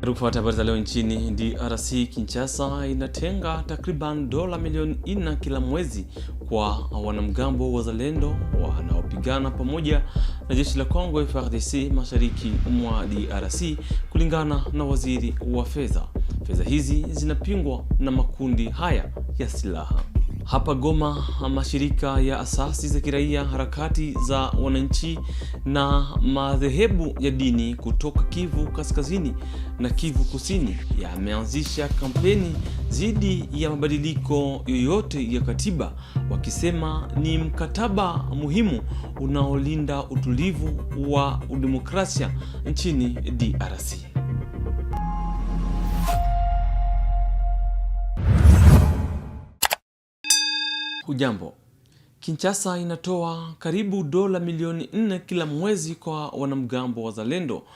Kufuata habari za leo nchini DRC, Kinshasa inatenga takriban dola milioni 4 kila mwezi kwa wanamgambo wazalendo wanaopigana pamoja na jeshi la Kongo FARDC mashariki mwa DRC, kulingana na waziri wa fedha. Fedha hizi zinapingwa na makundi haya ya silaha. Hapa Goma, mashirika ya asasi za kiraia, harakati za wananchi na madhehebu ya dini kutoka Kivu Kaskazini na Kivu Kusini yameanzisha kampeni dhidi ya mabadiliko yoyote ya katiba, wakisema ni mkataba muhimu unaolinda utulivu wa udemokrasia nchini DRC. Hujambo. Kinshasa inatoa karibu dola milioni 4 kila mwezi kwa wanamgambo wazalendo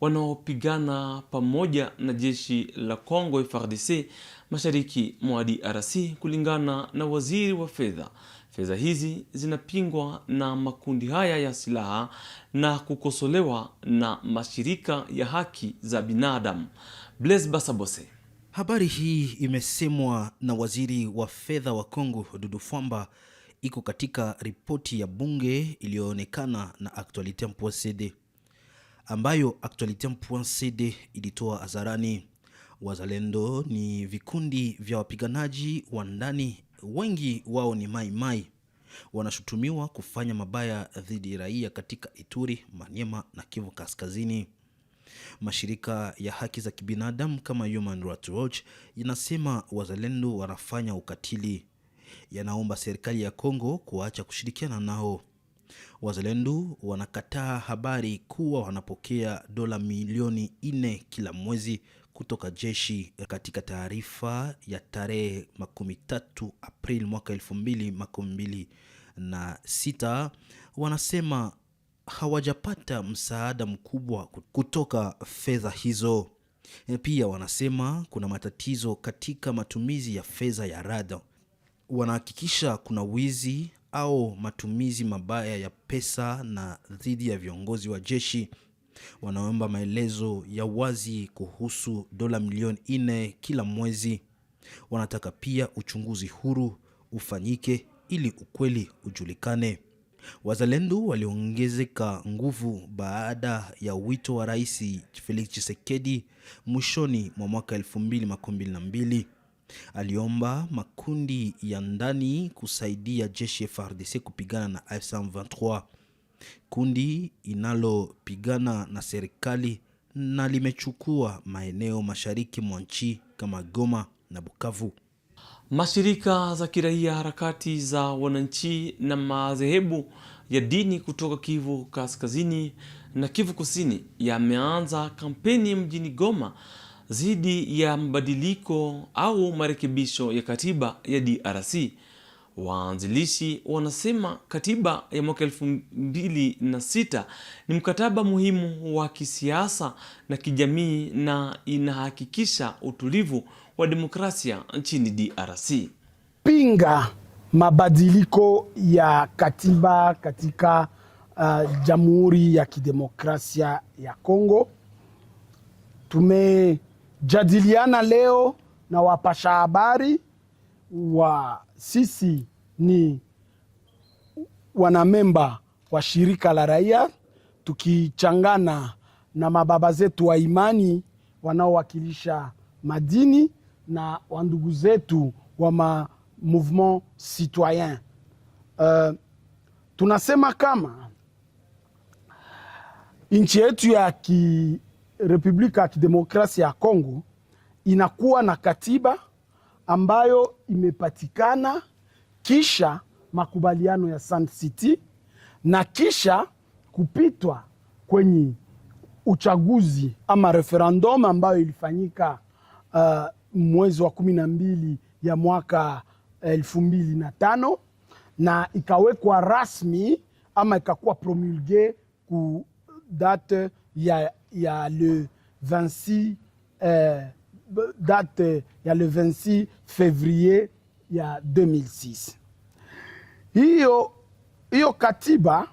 wanaopigana pamoja na jeshi la Kongo FARDC mashariki mwa DRC, kulingana na waziri wa fedha. Fedha hizi zinapingwa na makundi haya ya silaha na kukosolewa na mashirika ya haki za binadamu. Blaise Basabose. Habari hii imesemwa na waziri wa fedha wa Kongo Dudu Fwamba, iko katika ripoti ya bunge iliyoonekana na Actualite.cd, ambayo Actualite.cd ilitoa hadharani. Wazalendo ni vikundi vya wapiganaji wa ndani, wengi wao ni Mai Mai. Wanashutumiwa kufanya mabaya dhidi ya raia katika Ituri, Maniema na Kivu Kaskazini. Mashirika ya haki za kibinadamu kama Human Rights Watch yanasema wazalendo wanafanya ukatili. Yanaomba serikali ya Kongo kuacha kushirikiana nao. Wazalendo wanakataa habari kuwa wanapokea dola milioni 4 kila mwezi kutoka jeshi. Katika taarifa ya tarehe 13 Aprili mwaka 2026, wanasema hawajapata msaada mkubwa kutoka fedha hizo. Pia wanasema kuna matatizo katika matumizi ya fedha ya rada. Wanahakikisha kuna wizi au matumizi mabaya ya pesa na dhidi ya viongozi wa jeshi. Wanaomba maelezo ya wazi kuhusu dola milioni 4 kila mwezi. Wanataka pia uchunguzi huru ufanyike ili ukweli ujulikane. Wazalendo waliongezeka nguvu baada ya wito wa Rais Felix Tshisekedi mwishoni mwa mwaka 2022. Aliomba makundi ya ndani kusaidia jeshi FARDC kupigana na M23, kundi inalopigana na serikali na limechukua maeneo mashariki mwa nchi kama Goma na Bukavu. Mashirika za kiraia, harakati za wananchi na madhehebu ya dini kutoka Kivu Kaskazini na Kivu Kusini yameanza kampeni mjini Goma dhidi ya mabadiliko au marekebisho ya katiba ya DRC. Waanzilishi wanasema katiba ya mwaka 2006 ni mkataba muhimu wa kisiasa na kijamii na inahakikisha utulivu wa demokrasia nchini DRC. Pinga mabadiliko ya katiba katika Jamhuri ya Kidemokrasia ya Kongo. Tumejadiliana leo na wapasha habari wa sisi ni wanamemba wa shirika la raia, tukichangana na mababa zetu wa imani wanaowakilisha madini na wandugu zetu wa mouvement citoyen. Tunasema kama nchi yetu ya Republika ya Kidemokrasia ya Kongo inakuwa na katiba ambayo imepatikana kisha makubaliano ya Sun City na kisha kupitwa kwenye uchaguzi ama referendum ambayo ilifanyika mwezi wa 12 ya mwaka 2005 na ikawekwa rasmi ama ikakuwa promulgué ku date ya le 26 date ya le 26 février ya 2006. Hiyo katiba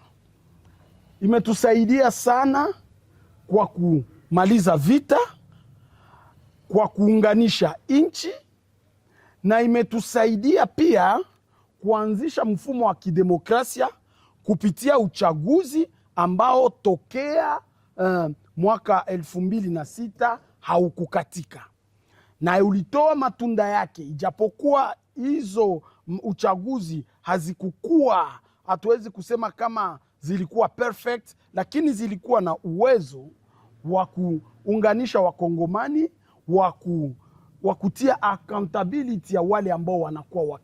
imetusaidia sana kwa kumaliza vita, kwa kuunganisha nchi, na imetusaidia pia kuanzisha mfumo wa kidemokrasia kupitia uchaguzi ambao tokea mwaka 2006 haukukatika, na ulitoa matunda yake. Ijapokuwa hizo uchaguzi hazikukua, hatuwezi kusema kama zilikuwa perfect, lakini zilikuwa na uwezo wa kuunganisha wakongomani, wa kutia accountability ya wale ambao wanakuwa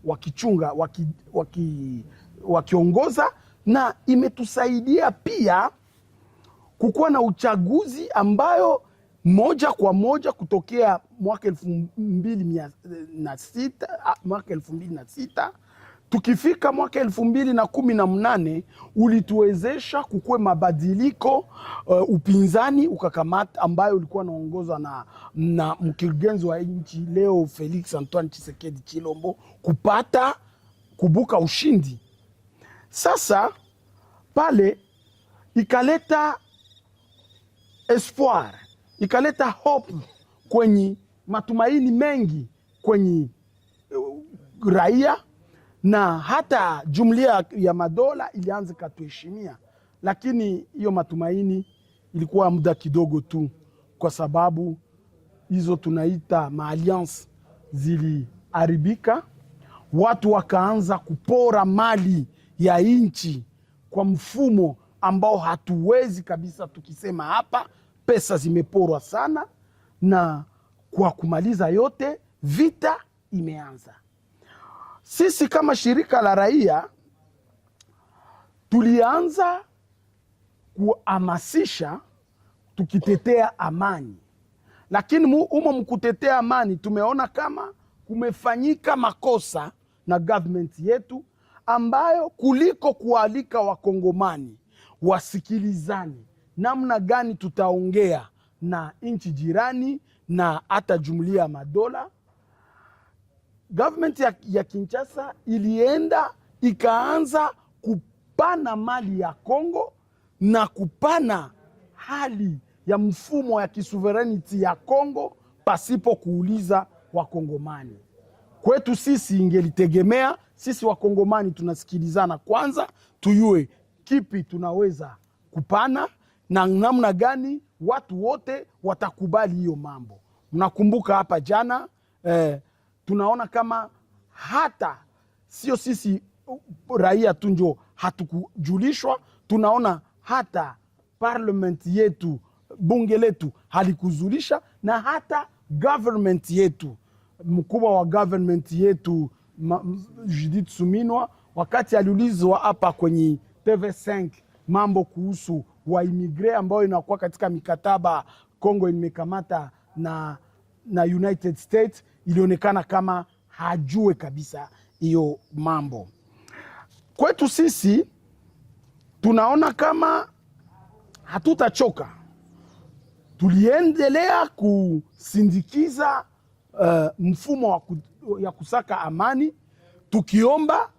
wakichunga, wakiongoza, na imetusaidia pia kukuwa na uchaguzi ambayo moja kwa moja kutokea mwaka 2006 tukifika mwaka 2018 ulituwezesha kukue mabadiliko. Upinzani ukakamata ambayo ulikuwa naongozwa na mkurugenzi wa nchi leo Felix Antoine Tshisekedi Chilombo kubuka ushindi. Sasa pale ikaleta espoir, ikaleta hope, kwenye matumaini mengi kwenye raia, na hata jumuiya ya madola ilianza katuheshimia. Lakini hiyo matumaini ilikuwa muda kidogo tu, kwa sababu hizo tunaita maalliance ziliharibika. Watu wakaanza kupora mali ya nchi kwa mfumo ambao hatuwezi kabisa tukisema hapa. Pesa zimeporwa sana, na kwa kumaliza yote vita imeanza. Sisi kama shirika la raia tulianza kuhamasisha tukitetea amani, lakini mkutetea amani tumeona kama kumefanyika makosa na government yetu, ambayo kuliko kualika wakongomani wasikilizani namna gani tutaongea na nchi jirani na hata jumuiya ya madola, government ya Kinshasa ilienda ikaanza kupana mali ya Kongo na kupana hali ya mfumo ya kisuverenity ya Kongo pasipo kuuliza wakongomani. Kwetu sisi ingelitegemea sisi wakongomani tunasikilizana kwanza, tuyue kipi tunaweza kupana na namna gani watu wote watakubali hiyo mambo. Mnakumbuka hapa jana tunaona kama hata sio sisi raia tu ndio hatukujulishwa, tunaona hata parliament yetu, bunge letu halikuzulisha, na hata government yetu, mkubwa wa government yetu Judith Suminwa, wakati aliulizwa hapa kwenye TV5 mambo kuhusu waimigre ambao inakuwa katika mikataba Kongo imekamata na United States, ilionekana kama hajue kabisa hiyo mambo. Kwetu sisi tunaona kama hatutachoka, tuliendelea kusindikiza mfumo ya kusaka amani, tukiomba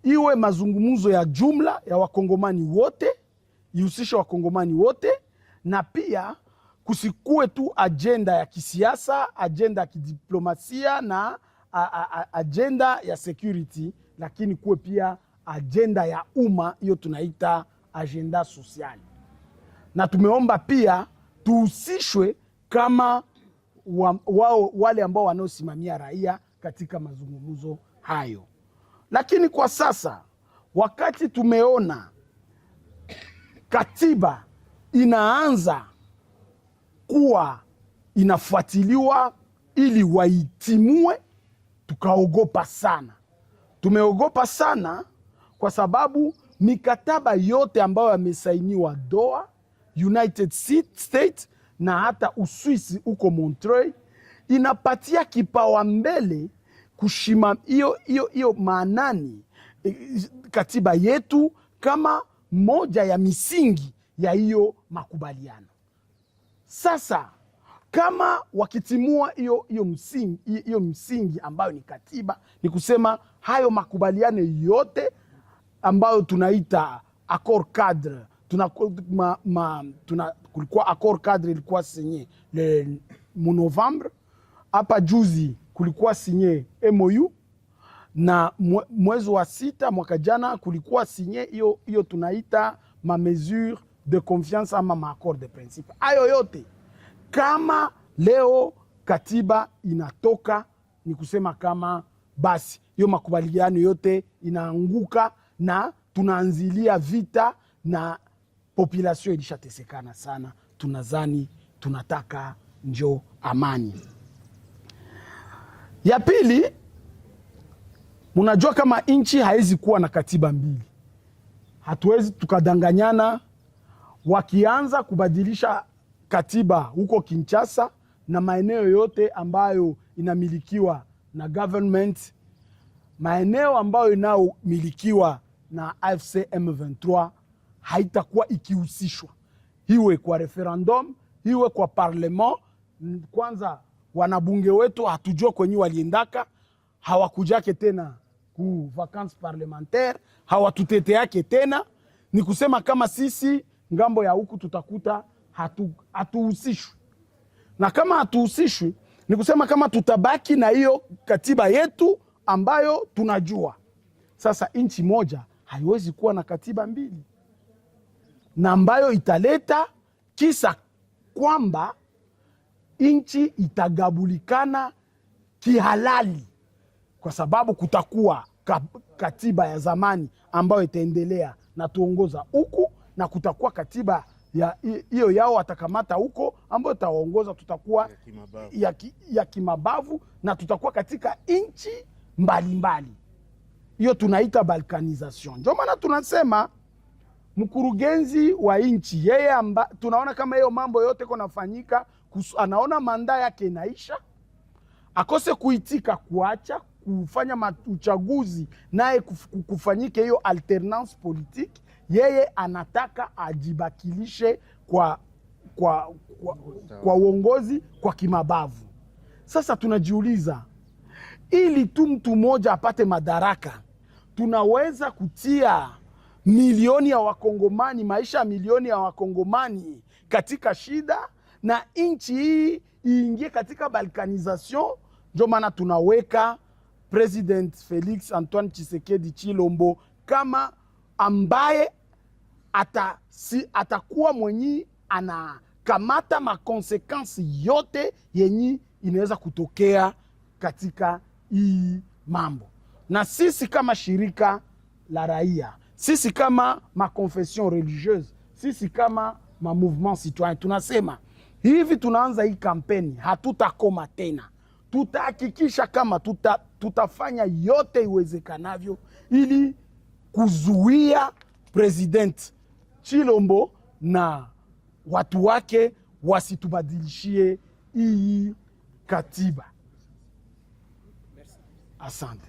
iwe mazungumzo ya jumla ya wakongomani wote, ihusishe wakongomani wote, na pia kusikue tu agenda ya kisiasa, agenda ya kidiplomasia na agenda ya security, lakini kuwe pia agenda ya umma, hiyo tunaita agenda sosiali. Na tumeomba pia tuhusishwe kama wale ambao wanaosimamia raia katika mazungumzo hayo. Lakini kwa sasa, wakati tumeona katiba inaanza kuwa inafuatiliwa ili waitimue, tukaogopa sana. Tumeogopa sana kwa sababu mikataba yote ambayo yamesainiwa Doha, United States na hata Uswisi huko Montreuil inapatia kipaumbele kushima hiyo maanani katiba yetu kama moja ya misingi ya hiyo makubaliano. Sasa kama wakitimua hiyo msingi ambayo ni katiba, ni kusema hayo makubaliano yote ambayo tunaita accord cadre, kulikuwa accord cadre ilikuwa signé le Novembre. Hapa juzi kulikuwa sinye MOU na mwezi wa 6 mwaka jana kulikuwa sinye hiyo tunaita ma mesure de confiance ama ma accord de principe. Hayo yote kama leo katiba inatoka, ni kusema kama basi hiyo makubaliano yote inaanguka na tunaanzilia vita na population ilishatesekana sana. Tunazani tunataka njo amani. Ya pili, munajua kama nchi haizi kuwa na katiba mbili. Hatuwezi tukadanganyana. Wakianza kubadilisha katiba huko Kinshasa na maeneo yote ambayo inamilikiwa na government, maeneo ambayo inayomilikiwa na AFC M23 haitakuwa ikihusishwa, iwe kwa referendum, iwe kwa parlement. Kwanza wanabunge wetu hatujua kwenye waliendaka, hawakujake tena ku vacances parlementaire, hawatuteteake tena. Ni kusema kama sisi ngambo ya huku tutakuta hatuhusishwi, na kama hatuhusishwi ni kusema kama tutabaki na hiyo katiba yetu ambayo tunajua. Sasa nchi moja haiwezi kuwa na katiba mbili, na ambayo italeta kisa kwamba nchi itagabulikana kihalali, kwa sababu kutakuwa katiba ya zamani ambayo itaendelea na tuongoza huku, na kutakuwa katiba ya hiyo yao watakamata huko ambayo itawaongoza, tutakuwa ya kimabavu na tutakuwa katika nchi mbalimbali. Hiyo tunaita balkanization. Ndio maana tunasema mkurugenzi wa nchi yeye tunaona kama hiyo mambo yote konafanyika, anaona manda yake inaisha, akose kuitika kuacha kufanya uchaguzi naye kufanyike hiyo alternance politique. Yeye anataka ajibakilishe kwa uongozi kwa kimabavu. Sasa tunajiuliza, ili tu mtu mmoja apate madaraka, tunaweza kutia milioni ya wakongomani, maisha ya milioni ya wakongomani katika shida, na nchi hii iingie katika balkanization? Ndio maana tunaweka President Felix Antoine Tshisekedi Chilombo kama ambaye atakuwa mwenye anakamata makonsekansi yote yenye inaweza kutokea katika hii mambo. Na sisi kama shirika la raia, sisi kama makonfession religieuse, sisi kama mouvement citoyen, tunasema hivi, tunaanza hii kampeni, hatutakoma tena. Tutahakikisha kama tutafanya yote iwezekanavyo ili kuzuia President Chilombo na watu wake wasitubadilishie hii katiba. Asante.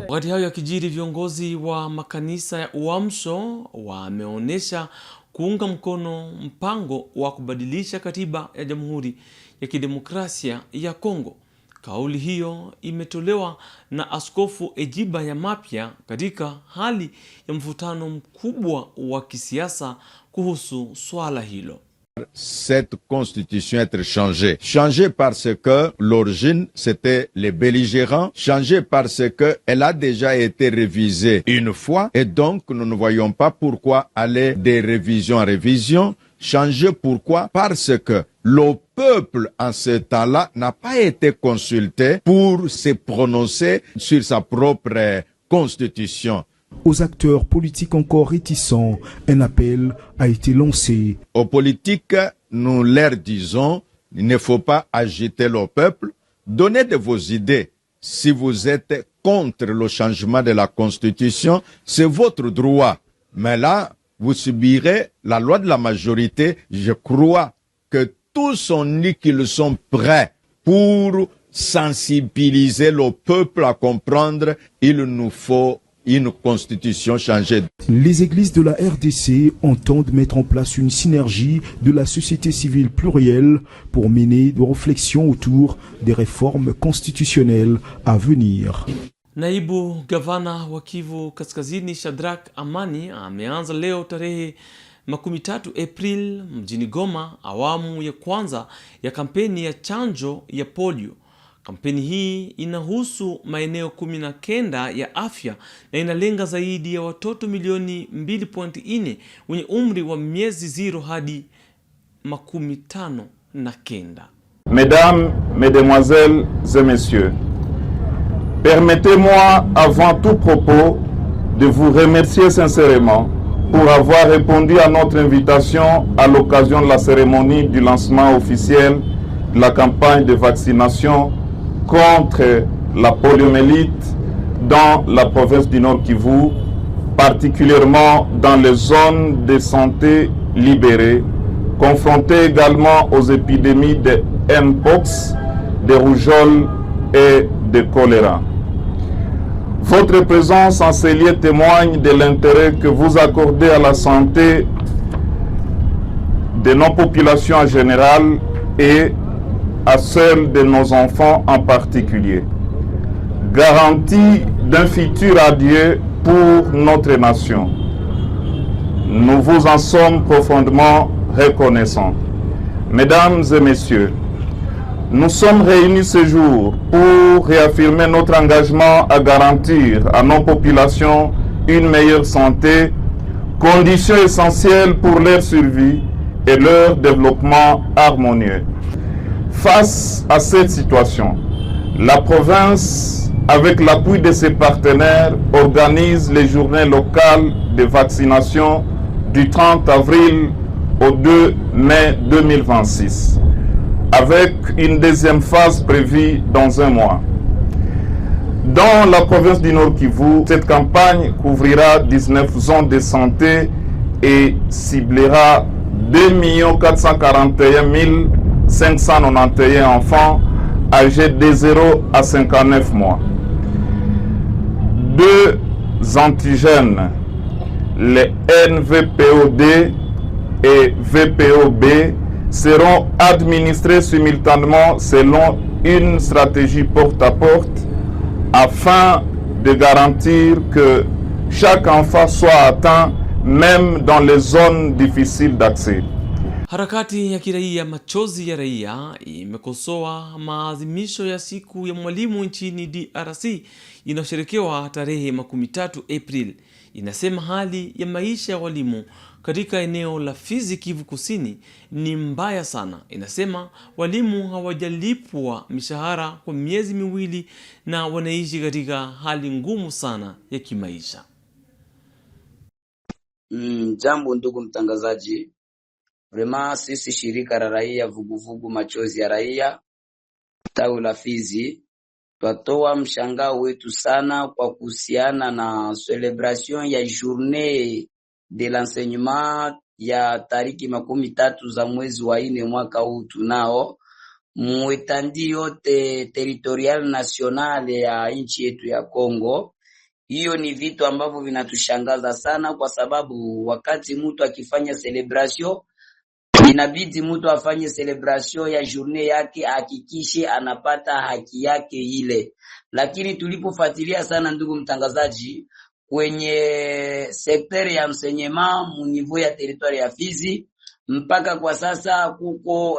Wakati hayo yakijiri, viongozi wa makanisa ya Uamsho wameonyesha kuunga mkono mpango wa kubadilisha katiba ya Jamhuri ya Kidemokrasia ya Kongo. Kauli hiyo imetolewa na Askofu Ejiba ya Mapya katika hali ya mvutano mkubwa wa kisiasa kuhusu swala hilo. Cette constitution être changée parce que l'origine c'était les belligérants, changée parce que elle a déjà été révisée une fois et donc nous ne voyons pas pourquoi aller de révision en révision. Changer pourquoi? Parce que le peuple en ce temps-là n'a pas été consulté pour se prononcer sur sa propre constitution. Aux acteurs politiques encore réticents, un appel a été lancé. Aux politiques, nous leur disons, il ne faut pas agiter le peuple. Donnez de vos idées. Si vous êtes contre le changement de la Constitution, c'est votre droit. Mais là, vous subirez la loi de la majorité. Je crois que tous ont dit qu'ils sont prêts pour sensibiliser le peuple à comprendre il nous faut une constitution changée. Les églises de la RDC entendent mettre en place une synergie de la société civile plurielle pour mener des réflexions autour des réformes constitutionnelles à venir. Naibu gavana wa Kivu Kaskazini Shadrack Amani ameanza leo tarehe 13 April mjini Goma, awamu ya kwanza ya kampeni ya chanjo ya polio. Kampeni hii inahusu maeneo 19 ya afya na inalenga zaidi ya watoto milioni 2.4 wenye umri wa miezi 0 hadi 59. Mesdames, Mesdemoiselles et Messieurs, permettez-moi avant tout propos de vous remercier sincèrement pour avoir répondu à notre invitation à l'occasion de la cérémonie du lancement officiel de la campagne de vaccination contre la poliomyélite dans la province du Nord Kivu, particulièrement dans les zones de santé libérées, confrontées également aux épidémies de Mpox, de rougeole et de choléra. Votre présence en ces lieux témoigne de l'intérêt que vous accordez à la santé de nos populations en général et à celle de nos enfants en particulier. Garantie d'un futur radieux pour notre nation. Nous vous en sommes profondément reconnaissants. Mesdames et messieurs, nous sommes réunis ce jour pour réaffirmer notre engagement à garantir à nos populations une meilleure santé, condition essentielle pour leur survie et leur développement harmonieux. Face à cette situation, la province, avec l'appui de ses partenaires, organise les journées locales de vaccination du 30 avril au 2 mai 2026, avec une deuxième phase prévue dans un mois. Dans la province du Nord Kivu, cette campagne couvrira 19 zones de santé et ciblera 2 441 591 enfants âgés de 0 à 59 mois. 2 antigènes, les NVPO-D et VPO-B, seront administrés simultanément selon une stratégie porte-à-porte afin de garantir que chaque enfant soit atteint même dans les zones difficiles d'accès. Harakati ya kiraia Machozi ya Raia imekosoa maadhimisho ya siku ya mwalimu nchini DRC inayosherekewa tarehe 13 April. Inasema hali ya maisha ya walimu katika eneo la Fizi, Kivu Kusini ni mbaya sana. Inasema walimu hawajalipwa mishahara kwa miezi miwili na wanaishi katika hali ngumu sana ya kimaisha. Jambo ndugu mtangazaji. Vrema sisi shirika la raia vuguvugu Machozi ya Raia tawi la Fizi twatoa mshangao wetu sana kwa kuhusiana na celebration ya journée de l'enseignement ya tariki 13 za mwezi wa 4 mwaka huu tunao mwetandi yote territorial national ya nchi yetu ya Kongo. Hiyo ni vitu ambavyo vinatushangaza sana, kwa sababu wakati mtu akifanya celebration inabidi mtu afanye celebration ya journée yake, hakikishe anapata haki yake ile. Lakini tulipofuatilia sana ndugu mtangazaji, kwenye sekteri ya enseignement mu niveau ya territoire ya Fizi, mpaka kwa sasa kuko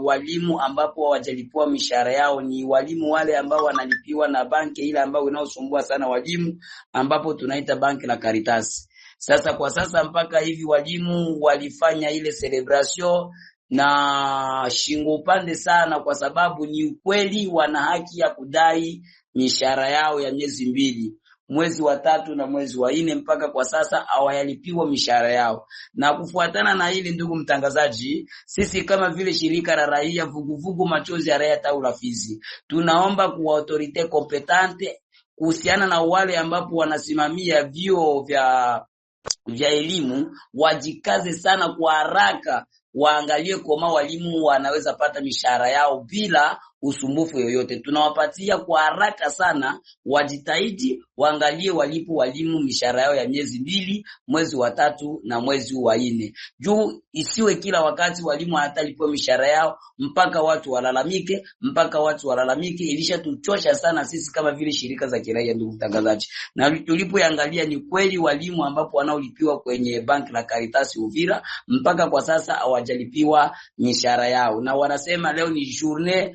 walimu ambapo hawajalipwa mishahara yao. Ni walimu wale ambao wanalipiwa na banki ile ambao inaosumbua sana walimu, ambapo tunaita banki la Caritas. Sasa kwa sasa mpaka hivi walimu walifanya ile celebration na shingo upande sana, kwa sababu ni ukweli wana haki ya kudai mishahara yao ya miezi 2, mwezi wa 3 na mwezi wa 4, mpaka kwa sasa hawayalipiwa mishahara yao. Na kufuatana na hili ndugu mtangazaji, sisi kama vile shirika la raia vuguvugu Machozi ya Raia tawi la Fizi, tunaomba kwa autorite kompetente kuhusiana na wale ambapo wanasimamia vyuo vya elimu, wajikaze sana kwa haraka, waangalie kama walimu wanaweza pata mishahara yao bila usumbufu yoyote. Tunawapatia kwa haraka sana, wajitahidi waangalie walipo walimu mishahara yao ya miezi 2, mwezi wa 3 na mwezi wa 4. Juu isiwe kila wakati walimu hatalipwa mishahara yao mpaka watu walalamike, ilisha tuchosha sana sisi kama vile shirika za kiraia, ndugu mtangazaji. Na tulipoangalia ni kweli walimu ambapo wanaolipiwa kwenye banki la Caritas Uvira mpaka kwa sasa hawajalipiwa mishahara yao, na wanasema leo ni journée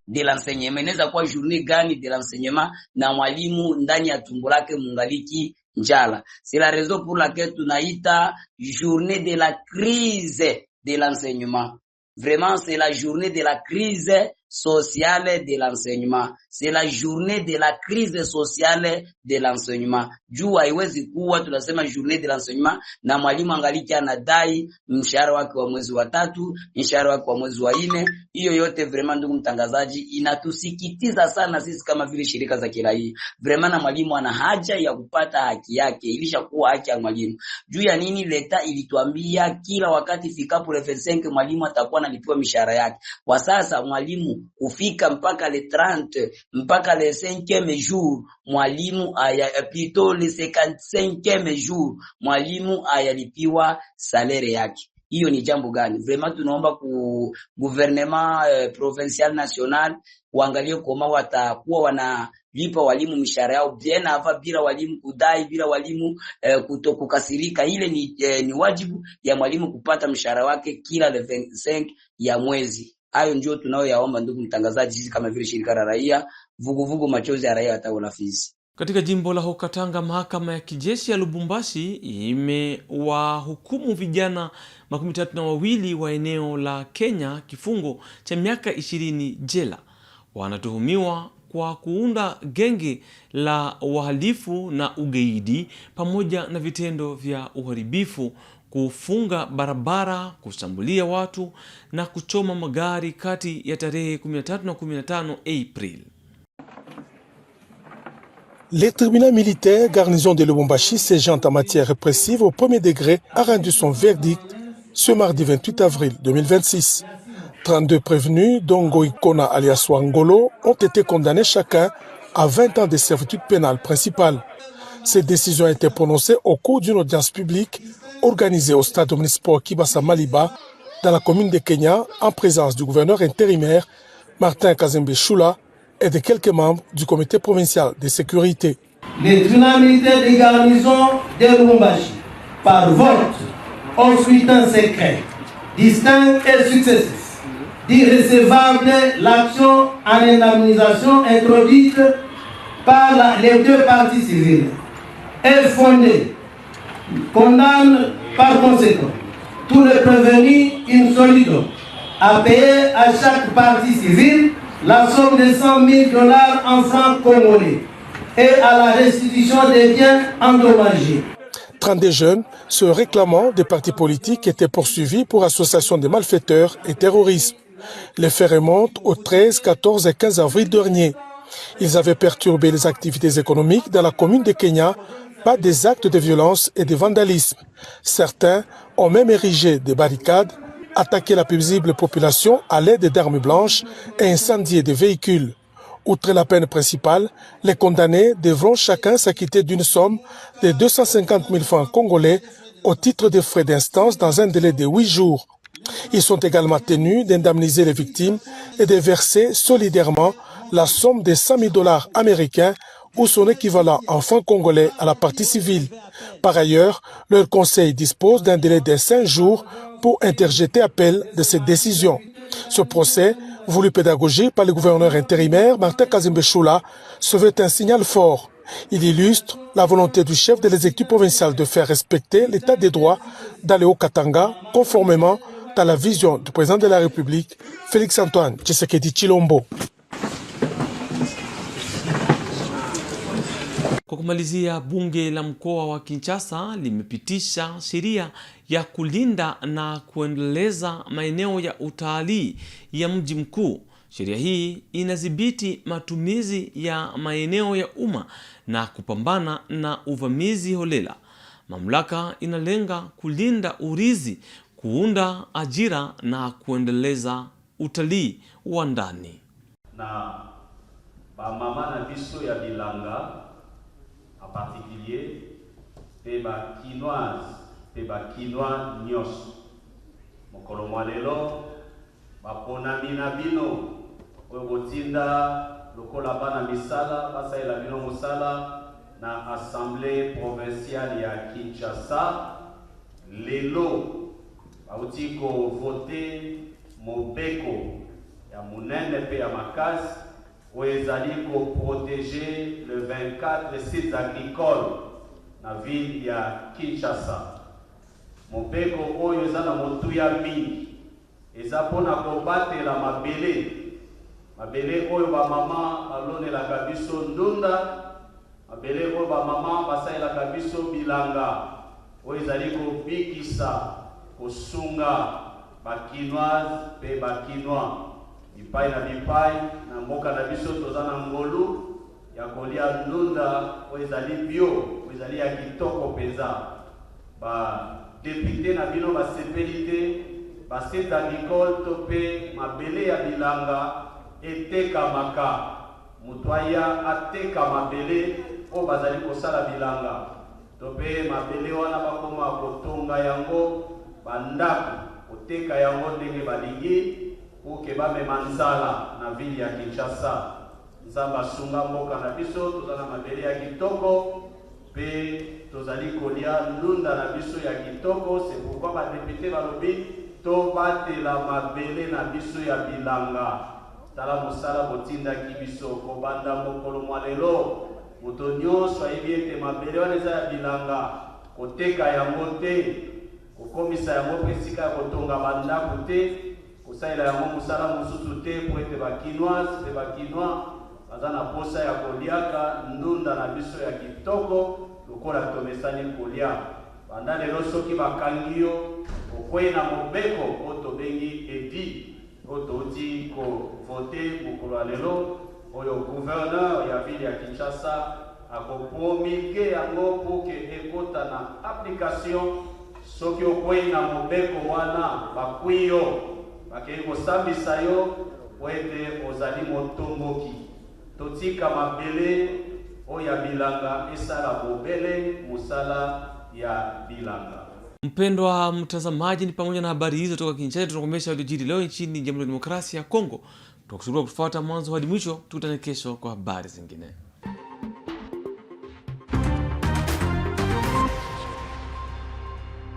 de l'enseignement. Inaweza kuwa journée gani de l'enseignement na mwalimu ndani ya tumbo lake mungaliki njala? C'est la raison pour laquelle tunaita journée de la crise de l'enseignement. Vraiment, c'est la journée de la crise sociale de l'enseignement. C'est la journée de la crise sociale de l'enseignement. Juu haiwezi kuwa tunasema journée de l'enseignement na mwalimu angaliki anadai mshahara wake wa mwezi wa 3, mshahara wake wa mwezi wa 4. Hiyo yote vraiment, ndugu mtangazaji, inatusikitiza sana sisi kama vile shirika za kiraia. Vraiment, na mwalimu ana haja ya kupata haki yake, ilishakuwa haki ya mwalimu. Juu ya nini? Leta ilituambia kila wakati fikapo le 25 mwalimu atakuwa analipiwa mishahara yake. Kwa sasa mwalimu kufika mpaka le 30, mpaka le 5e jour mwalimu plutôt le 55e jour mwalimu ayalipiwa salaire yake. Hiyo ni jambo gani? Vraiment tunaomba ku gouvernement provincial national waangalie kama watakuwa wanalipa walimu mishahara yao bien avant, bila walimu kudai, bila walimu kutokukasirika. Ile ni wajibu ya mwalimu kupata mshahara wake kila le 25 ya mwezi. Hayo ndio tunayoyaomba, ndugu mtangazaji, sisi kama vile shirika la raia, vuguvugu machozi ya raia ya tawi la Fizi. Katika jimbo la Haut-Katanga, mahakama ya kijeshi ya Lubumbashi imewahukumu vijana 32 wa eneo la Kenya kifungo cha miaka 20 jela. Wanatuhumiwa kwa kuunda genge la wahalifu na ugaidi pamoja na vitendo vya uharibifu, kufunga barabara, kushambulia watu na kuchoma magari kati ya tarehe 13 na 15 April. Le tribunal militaire garnison de Lubumbashi, ségeant en matière répressive au premier degré, a rendu son verdict ce mardi 28 avril 2026. 32 prévenus, dont Goikona alias Wangolo, ont été condamnés chacun à 20 ans de servitude pénale principale. Cette décision a été prononcée au cours d'une audience publique organisée au stade omnisport Kibasa Maliba, dans la commune de Kenya, en présence du gouverneur intérimaire Martin Kazembe Shula et de quelques membres du comité provincial de sécurité. Le tribunal militaire de garnison de Lubumbashi, par vote au scrutin secret, distinct et successif, dit recevable l'action en indemnisation introduite par les deux parties civiles est fondée, condamne par conséquent tous les prévenus insolides à payer à chaque partie civile la somme de $100,000 en francs congolais et à la restitution des biens endommagés. 32 jeunes se réclamant des partis politiques étaient poursuivis pour association de malfaiteurs et terrorisme. Les faits remontent au 13, 14 et 15 avril dernier. Ils avaient perturbé les activités économiques dans la commune de Kenya par des actes de violence et de vandalisme. Certains ont même érigé des barricades, attaqué la paisible population à l'aide d'armes blanches et incendié des véhicules. Outre la peine principale, les condamnés devront chacun s'acquitter d'une somme de 250 000 francs congolais au titre des frais d'instance dans un délai de 8 jours. Ils sont également tenus d'indemniser les victimes et de verser solidairement la somme de $100,000 américains ou son équivalent en francs congolais à la partie civile. Par ailleurs, leur conseil dispose d'un délai de 5 jours pour interjeter appel de cette décision. Ce procès, voulu pédagogique par le gouverneur intérimaire Martin Kazembe Shula, se veut un signal fort. Il illustre la volonté du chef de l'exécutif provincial de faire respecter l'état des droits dans le Haut-Katanga, conformément à la vision du président de la République, Félix-Antoine Tshisekedi Tshilombo. Kwa kumalizia, bunge la mkoa wa Kinshasa limepitisha sheria ya kulinda na kuendeleza maeneo ya utalii ya mji mkuu. Sheria hii inadhibiti matumizi ya maeneo ya umma na kupambana na uvamizi holela. Mamlaka inalenga kulinda urithi, kuunda ajira na kuendeleza utalii wa ndani. Na bamama na biso ya bilanga en particulier pe ba quinoise pe ba quinois nyos mokolo mwa lelo baponami na bino oyo botinda lokola bana misala basalela bino mosala na assemblée provinciale ya Kinshasa. Lelo bauti ko vote mobeko ya munene pe ya makasi oyo ezali ko protéger le 24 sites agricoles na ville ya Kinshasa. Mobeko oyo eza na motuya mingi, eza mpona kobatela mabele oyo bamama balonelaka biso ndunda, mabele oyo bamama basalelaka biso bilanga oyo ezali kobikisa kosunga bakinoise pe bakinois bipai na bipai na mboka na biso. Toza na ngolu ya kolia ndunda oyo ezali bio, oyo ezali ya kitoko mpenza. Badepute na bino basepeli te, basite agricole to pe mabele ya bilanga etekamaka. Moto aya ateka mabele oyo bazali kosala bilanga to pe mabele wana bakoma kotonga yango bandako, koteka yango ndenge balingi uke bamema nzala na vili ya Kinshasa. Nzamba sunga mboka na biso, toza na mabele ya kitoko pe tozali kolia ndunda na biso ya kitoko. C'est pourquoi badepute balobi to batela mabele na biso ya bilanga. Tala mosala botindaki biso kobanda mokolo mwa lelo. Moto nyonso ayebi ete mabele wana eza ya bilanga, koteka yango te, kokomisa yango mpe esika ya kotonga bandako te, kosalela yango mosala mosusu te, po ete bakinoise pe bakinois baza na posa ya koliaka ndunda na biso ya kitoko lokola tomesani kolia. Banda lelo soki bakangi yo okwei na mobeko oyo tobengi edi oyo touti kovote mokolo ya lelo, oyo gouverneur ya ville ya Kinshasa akopromulge yango pour que ekota na application. Soki okwei na mobeko wana bakwi yo bakei kosambisa yo po ete ozali motomboki. Totika mabele oyo ya bilanga esala bobele mosala ya bilanga. Mpendwa mtazamaji, ni pamoja na habari hizo toka Kinshasa tunakomesha yaliyojiri leo nchini Jamhuri ya Demokrasia ya Kongo. Tunakushukuru kwa kufuata mwanzo hadi mwisho. Tukutane kesho kwa habari zingine.